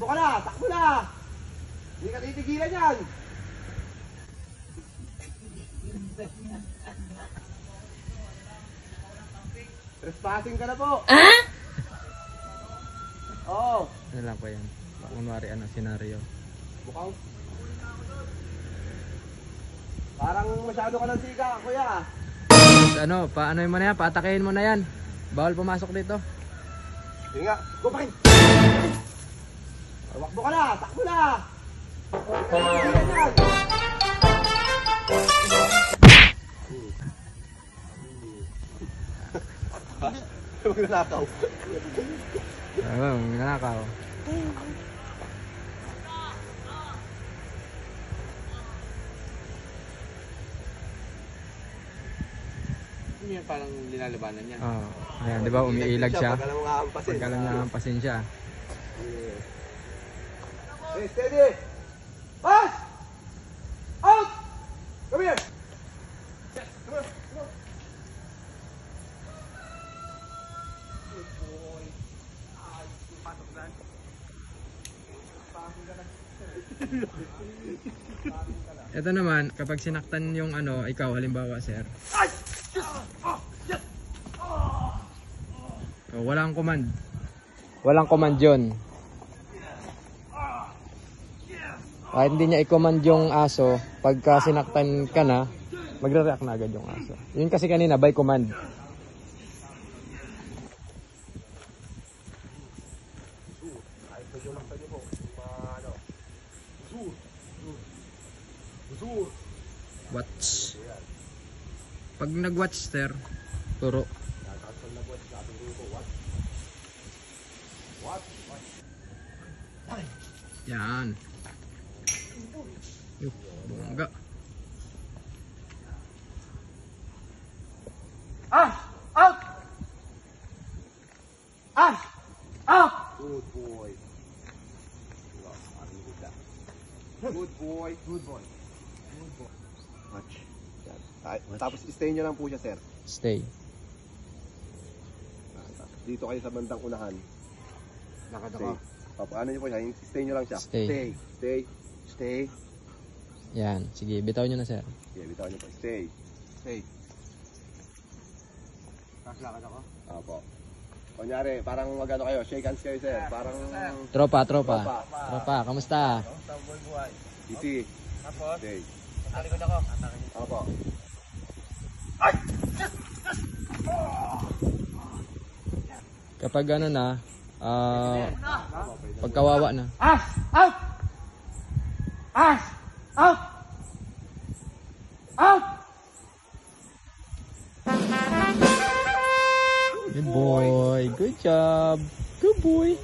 ka na! Takbo na! Hindi ka titigilan yan! Trespassing ka na po! Ah? Oo. Ano lang po yan? Kunwari ano, senaryo. Mukhang... Parang masyado ka ng siga, kuya. Ano, paano mo na yan? Paatakihin mo na yan. Bawal pumasok dito. Sige nga, go pa rin! Tumakbo ka na! Takbo na! Titigilan yan! Huwag nanakaw. Oo, nanakaw. Ano yan parang linalabanan niya? Oo. Ayan, di ba umiilag siya? Pag alam mo nga hampasin. Pag alam niya ang pasin siya. Hey, steady! Pass! Out! Come here! Yes, come on, come on. Good boy. Ay, pasok na. Pasok ka na. Ito naman, kapag sinaktan yung ano, ikaw halimbawa sir. Ay! Yes! Ah! Yes! Oh, walang command. Walang command yun. Kahit hindi niya i-command yung aso, pagka sinaktan ka na, magre-react na agad yung aso. Yun kasi kanina, by command. Watch. Pag nag-watch sir, turo. Yan. Bongga. Ah! Out! Ah! Out! Good boy. Good boy. Good boy. Good boy. Watch. Yan. Tapos stay nyo lang po siya, sir. Stay. Dito kayo sa bandang unahan. Lakad Stay. ako. Ano nyo po siya? Stay nyo lang siya. Stay. Stay. Stay. Stay. Yan. Sige, bitaw nyo na sir. Sige, bitaw nyo po. Stay. Stay. Tapos lakad ako. Apo. Kunyari, parang magano kayo, shake hands kayo, sir. Parang... Tropa. Tropa. Tropa, kamusta? Easy. Tapos, Stay. talikod ako. Apo. Kapag ano na, pagkawawa na. Ah! Out! Ah! Out! Out! Good boy. Good job. Good boy.